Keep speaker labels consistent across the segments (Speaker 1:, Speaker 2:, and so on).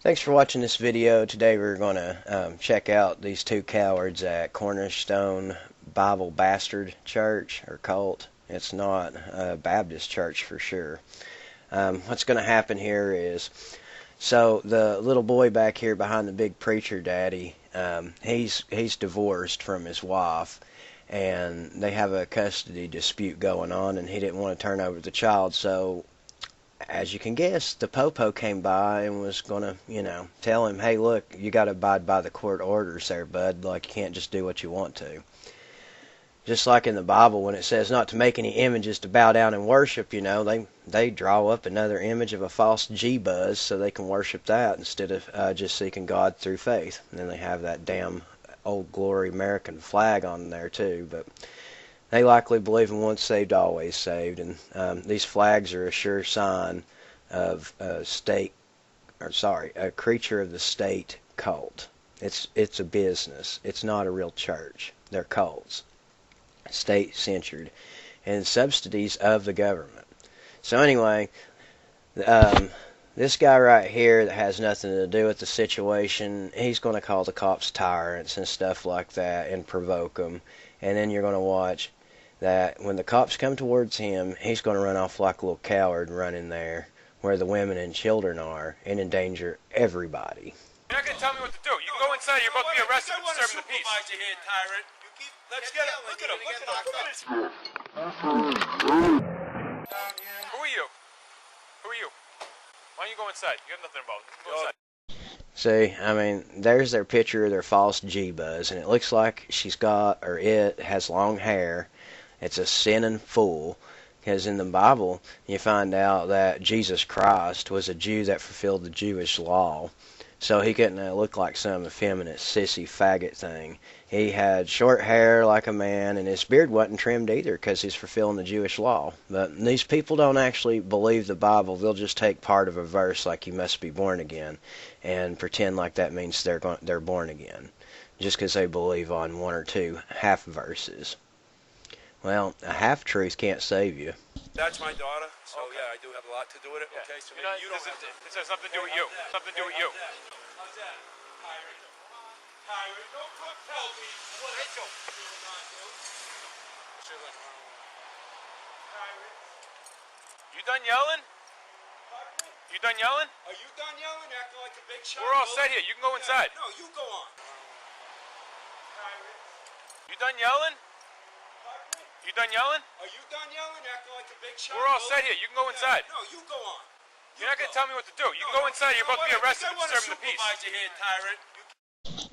Speaker 1: Thanks for watching this video. Today we're going to check out these two cowards at Cornerstone Bible Bastard Church or cult. It's not a Baptist church for sure. What's going to happen here is, so the little boy back here behind the big preacher daddy, he's divorced from his wife, and they have a custody dispute going on, and he didn't want to turn over the child, so as you can guess, the popo came by and was going to, tell him, hey, look, you got to abide by the court orders there, bud. Like, you can't just do what you want to. Just like in the Bible when it says not to make any images to bow down and worship, they draw up another image of a false G-buzz so they can worship that instead of just seeking God through faith. And then they have that damn Old Glory American flag on there too, but they likely believe in once saved, always saved, and these flags are a sure sign of a creature of the state cult. It's a business. It's not a real church. They're cults, state-censored, and subsidies of the government. So anyway, this guy right here that has nothing to do with the situation, he's going to call the cops tyrants and stuff like that and provoke them, and then you're going to watch that when the cops come towards him, he's going to run off like a little coward and run in there where the women and children are and endanger everybody.
Speaker 2: You're not going to tell me what to do. You can go inside. You're about to be arrested for disturbing the peace.
Speaker 3: Here, tyrant. Let's get him. Look at him. Look at him.
Speaker 2: Who are you? Who are you? Why don't you go inside? You got nothing involved. Go inside.
Speaker 1: See, I mean, there's their picture of their false G-buzz, and it looks like it has long hair. It's a sinning fool, because in the Bible you find out that Jesus Christ was a Jew that fulfilled the Jewish law, so he couldn't look like some effeminate sissy faggot thing. He had short hair like a man, and his beard wasn't trimmed either because he's fulfilling the Jewish law. But these people don't actually believe the Bible. They'll just take part of a verse like you must be born again and pretend like that means they're born again, just because they believe on one or two half verses. Well, a half-truth can't save you.
Speaker 3: That's my daughter, so yeah, I do have a lot to do with it. Yeah. Okay, so you don't have to.
Speaker 2: This has something to do with you. Something to do with you.
Speaker 3: How's that? Tyrant, don't tell me what I don't do.
Speaker 2: You done yelling? You done yelling?
Speaker 3: Are you done yelling? Acting like a big shot?
Speaker 2: We're all set here. You can go inside.
Speaker 3: No, you go on.
Speaker 2: You done yelling? You done yelling?
Speaker 3: Are you done yelling? Acting like a big shot?
Speaker 2: We're all set here. You can go inside.
Speaker 3: No, you go on.
Speaker 2: You're not going to tell me what to do. You can go inside. You're about to be arrested for disturbing the peace.
Speaker 3: Here, tyrant.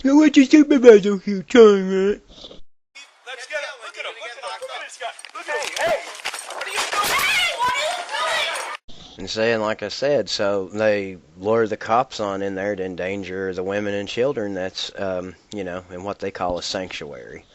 Speaker 1: I want to supervisor here, tyrant.
Speaker 3: Let's get him. Look at him. Look at this guy. Look at him. Hey! What are you doing?
Speaker 4: Hey, what are you doing?
Speaker 1: And saying, like I said, so they lure the cops on in there to endanger the women and children that's, in what they call a sanctuary.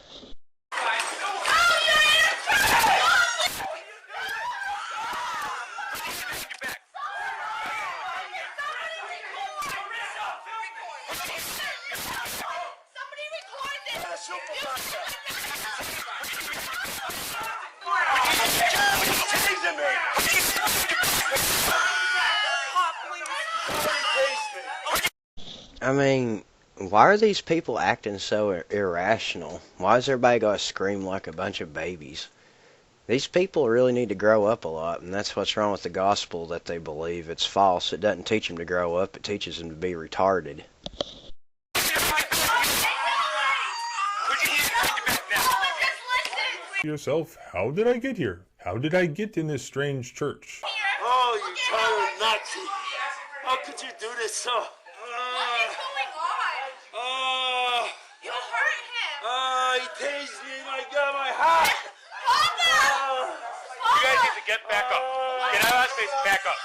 Speaker 1: I mean, why are these people acting so irrational? Why is everybody going to scream like a bunch of babies? These people really need to grow up a lot, and that's what's wrong with the gospel that they believe. It's false. It doesn't teach them to grow up. It teaches them to be retarded.
Speaker 5: Yourself, how did I get here? How did I get in this strange church?
Speaker 3: Oh, you tyrant Nazi. How could you do this, sir?
Speaker 4: What is going on? You hurt him.
Speaker 3: He tased me and I got my hat.
Speaker 4: Papa!
Speaker 2: You guys need to get back up. Get out of that space and back up.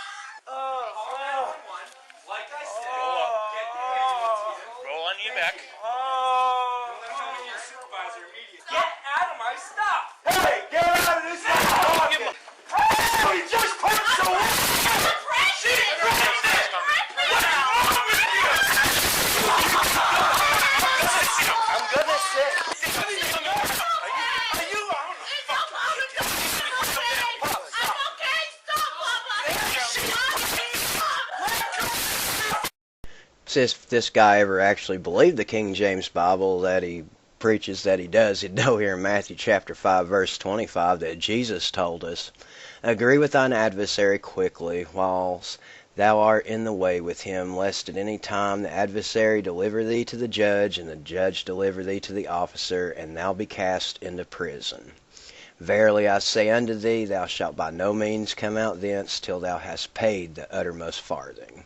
Speaker 3: Like I said,
Speaker 2: Roll up. Roll on your back.
Speaker 3: Get out of my stuff! Hey, get out of this stuff! Hey, you just punched the wall! I'm gonna sit. Are you
Speaker 1: See, if this guy ever actually believed the King James Bible that he preaches that he does, he'd know here in Matthew chapter 5, verse 25, that Jesus told us, "Agree with thine adversary quickly, whilst thou art in the way with him, lest at any time the adversary deliver thee to the judge, and the judge deliver thee to the officer, and thou be cast into prison. Verily I say unto thee, thou shalt by no means come out thence till thou hast paid the uttermost farthing."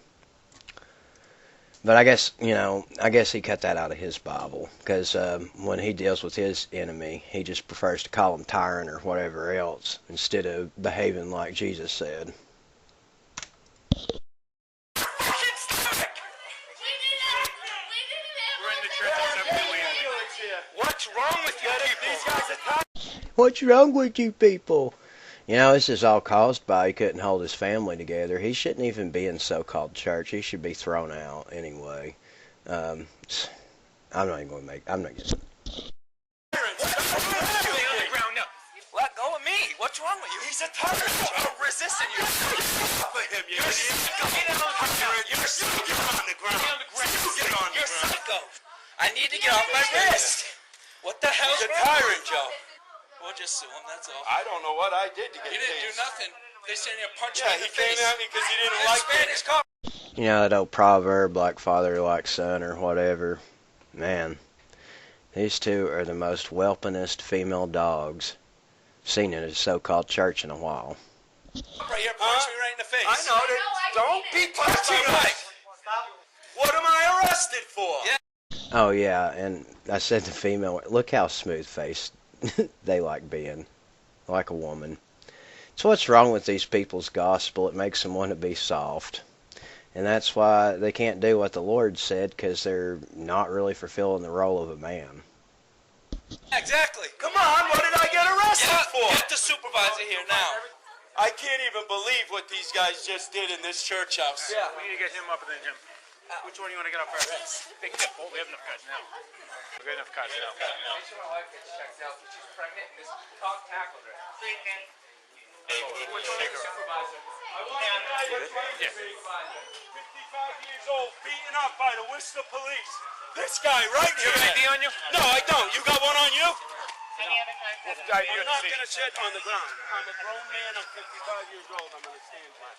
Speaker 1: But I guess, I guess he cut that out of his Bible, because when he deals with his enemy, he just prefers to call him tyrant or whatever else, instead of behaving like Jesus said.
Speaker 3: What's wrong with you people?
Speaker 1: What's wrong with you people? This is all caused by he couldn't hold his family together. He shouldn't even be in so-called church. He should be thrown out anyway. I'm not even going to make... I'm not going to...
Speaker 3: Let go of me. What's wrong with you? He's a tyrant. I'm resisting you. For him, you idiot. You're psycho. Get on the ground. Get on the ground. You're psycho. I need to get off my wrist. What the hell's wrong? He's a tyrant, Joe. We'll just sue him, that's all. I don't know what I did to get He didn't do nothing. They said he punched me in the face. Yeah, he came at me because he didn't like Spanish car.
Speaker 1: That old proverb, like father, like son, or whatever. Man, these two are the most whelpingest female dogs seen in a so-called church in a while.
Speaker 3: Right here, punch me right in the face. I know that. Don't be punching me. What am I arrested for? Yeah.
Speaker 1: Oh, yeah, and I said the female, look how smooth-faced they like being, like a woman. So what's wrong with these people's gospel? It makes them want to be soft. And that's why they can't do what the Lord said, because they're not really fulfilling the role of a man.
Speaker 3: Exactly. Come on, what did I get arrested for? Get the supervisor here now. I can't even believe what these guys just did in this church house.
Speaker 2: Yeah. We need to get him up and then him. Which one do you want to get up first? Big tip. Oh, we have enough guys now. We got enough guys now.
Speaker 6: Make sure my wife gets checked out. She's pregnant and this dog tackled her.
Speaker 3: Hey, which one is the supervisor? I want the guy that's running the supervisor. 55 years old, beaten up by the Worcester police. This guy right here.
Speaker 2: You have an ID on you?
Speaker 3: No, I don't. You got one on you?
Speaker 2: Any other time?
Speaker 3: I'm not going to sit on the ground. I'm a grown man. I'm 55 years old. I'm going to stand by.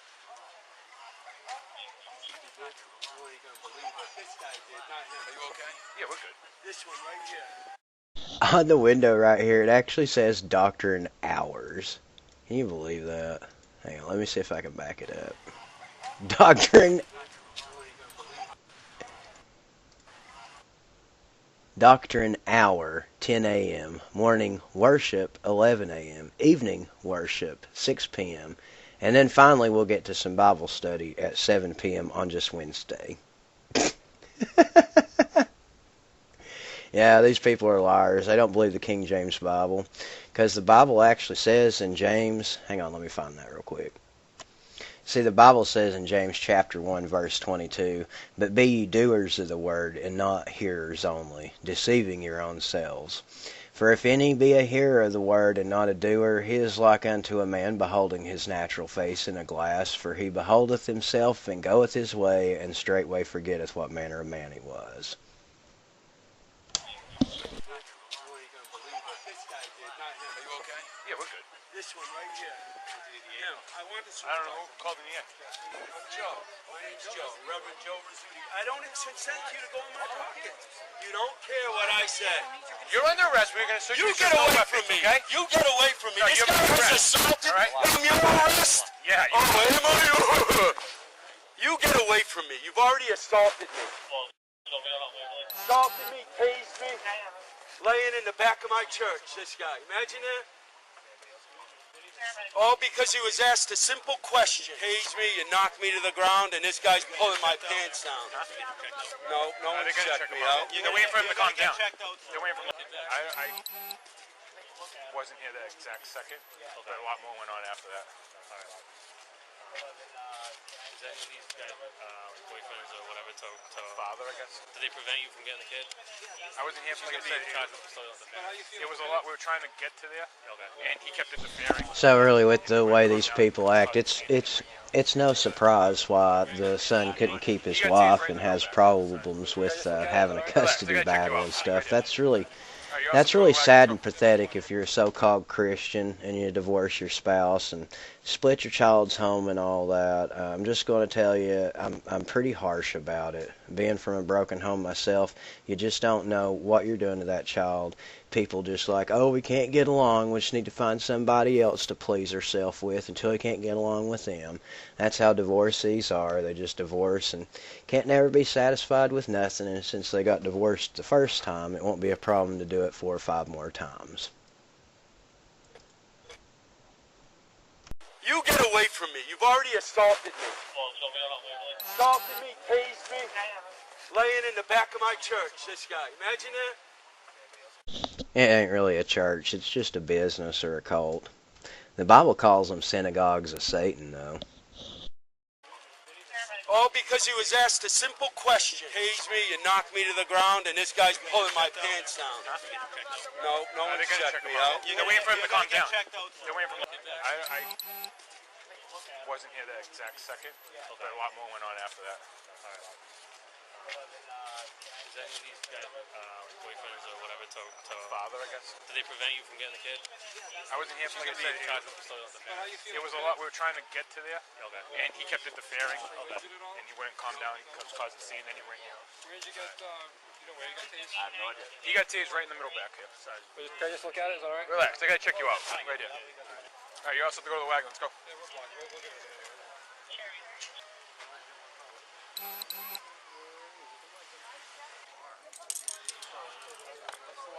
Speaker 3: You ain't going to believe what this guy did, not him. Are you okay?
Speaker 2: Yeah, we're good.
Speaker 3: This one right here.
Speaker 1: On the window right here, it actually says Doctrine Hours. Can you believe that? Hang on, let me see if I can back it up. Doctrine Hour, 10 a.m. Morning Worship, 11 a.m. Evening Worship, 6 p.m. And then finally we'll get to some Bible study at 7 p.m. on just Wednesday. Yeah, these people are liars. They don't believe the King James Bible. Because the Bible actually says in James... Hang on, let me find that real quick. See, the Bible says in James chapter 1, verse 22, "But be ye doers of the word, and not hearers only, deceiving your own selves. For if any be a hearer of the word, and not a doer, he is like unto a man beholding his natural face in a glass. For he beholdeth himself, and goeth his way, and straightway forgetteth what manner of man he was."
Speaker 2: Yeah, we're good.
Speaker 3: This one right here. Yeah, I want to.
Speaker 2: I don't know who called in the end.
Speaker 3: Joe. My name's Joe. Reverend Joe Rizzuti. I don't consent you to go in my pocket. You don't care what I said.
Speaker 2: You're under arrest. We're going to sue you.
Speaker 3: You get away from me.
Speaker 2: Okay?
Speaker 3: You get away from me.
Speaker 2: No,
Speaker 3: this
Speaker 2: you're
Speaker 3: guy
Speaker 2: under
Speaker 3: has
Speaker 2: arrest.
Speaker 3: assaulted
Speaker 2: All right?
Speaker 3: me. I'm your arrest.
Speaker 2: Yeah.
Speaker 3: You get away from me. You've already assaulted me. Assaulted me, tased me, laying in the back of my church, this guy. Imagine that. All because he was asked a simple question. Tased me, you knocked me to the ground, and this guy's pulling my pants down. No one checked me out.
Speaker 2: They're waiting for him to calm down. They're waiting for him. I wasn't here that exact second, but a lot more went on after that.
Speaker 7: Is any of these guys boyfriends or whatever to
Speaker 2: Father, I guess.
Speaker 7: did they prevent you from getting the kid?
Speaker 2: I wasn't here, like I said. It was a lot. We were trying to get to there, and he kept interfering.
Speaker 1: So really, with the way these people act, it's It's no surprise why the son couldn't keep his wife and has problems with having a custody battle and stuff. That's really sad and pathetic if you're a so-called Christian and you divorce your spouse and split your child's home and all that. I'm just going to tell you, I'm pretty harsh about it. Being from a broken home myself, you just don't know what you're doing to that child. People just like, oh, we can't get along, we just need to find somebody else to please ourselves with until we can't get along with them. That's how divorcees are. They just divorce and can't never be satisfied with nothing, and since they got divorced the first time, it won't be a problem to do it 4 or 5 more times.
Speaker 3: You get away from me. You've already assaulted me. Assaulted me, tased me, laying in the back of my church, this guy. Imagine that.
Speaker 1: It ain't really a church, it's just a business or a cult. The Bible calls them synagogues of Satan, though.
Speaker 3: All because he was asked a simple question. Tased me, you knocked me to the ground, and this guy's pulling my pants down. No one's checked me out.
Speaker 2: They're waiting for him to calm down. They're waiting for him. I wasn't here the exact second, but a lot more went on after that.
Speaker 7: Is any of these guys boyfriends or whatever to
Speaker 2: Father, I guess.
Speaker 7: did they prevent you from getting the kid?
Speaker 2: I wasn't here for, like I said, it was a lot. We were trying to get to there, and he kept interfering, and he wouldn't calm down. He caused a scene, then he went.
Speaker 6: Where did you get, where you got tased?
Speaker 2: I have no idea. He got tased right in the middle back here.
Speaker 6: Can I just look at it? Is that alright?
Speaker 2: Relax, I gotta check you out. Right here. Alright, you also have to go to the wagon. Let's go.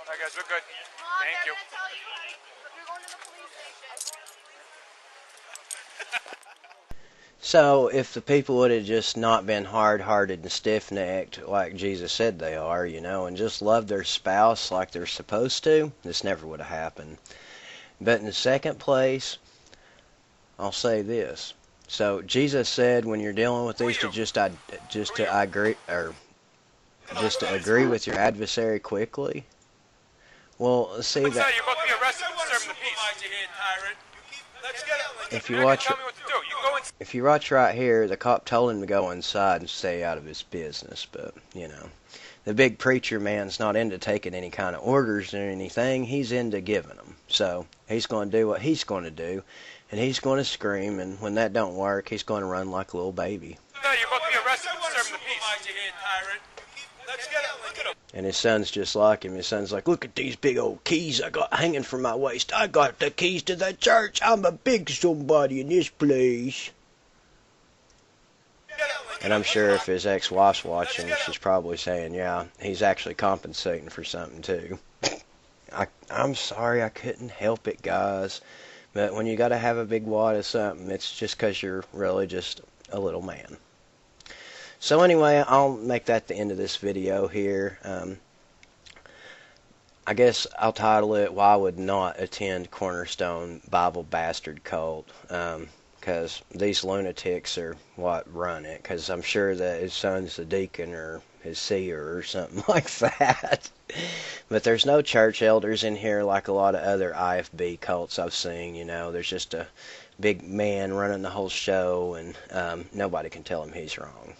Speaker 2: Alright guys, we're good. Thank you.
Speaker 4: They're gonna tell you, buddy. You're going to the police station.
Speaker 1: So, if the people would have just not been hard-hearted and stiff-necked like Jesus said they are, and just loved their spouse like they're supposed to, this never would have happened. But in the second place, I'll say this. So, Jesus said when you're dealing with these to agree with your adversary quickly. Well, see that.
Speaker 2: You're about to be arrested for disturbing the peace.
Speaker 1: If you watch right here, the cop told him to go inside and stay out of his business, but the big preacher man's not into taking any kind of orders or anything. He's into giving them. So he's going to do what he's going to do, and he's going to scream, and when that don't work, he's going to run like a little baby.
Speaker 2: You're about to be arrested for disturbing the peace.
Speaker 1: And his son's just like him. His son's like, look at these big old keys I got hanging from my waist. I got the keys to the church. I'm a big somebody in this place. And I'm sure if his ex-wife's watching, she's probably saying, yeah, he's actually compensating for something too. I'm sorry, I couldn't help it, guys. But when you got to have a big wad of something, it's just because you're really just a little man. So anyway, I'll make that the end of this video here. I guess I'll title it, Why I Would Not Attend Cornerstone Bible Bastard Cult. Because these lunatics are what run it. Because I'm sure that his son's a deacon or his seer or something like that. But there's no church elders in here like a lot of other IFB cults I've seen. There's just a big man running the whole show, and nobody can tell him he's wrong.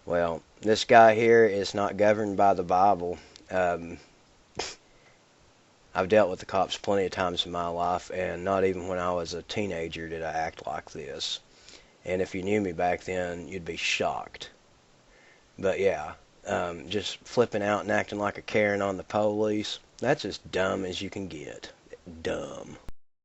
Speaker 1: Well, this guy here is not governed by the Bible. I've dealt with the cops plenty of times in my life, and not even when I was a teenager did I act like this. And if you knew me back then, you'd be shocked. But yeah, just flipping out and acting like a Karen on the police, that's as dumb as you can get. Dumb.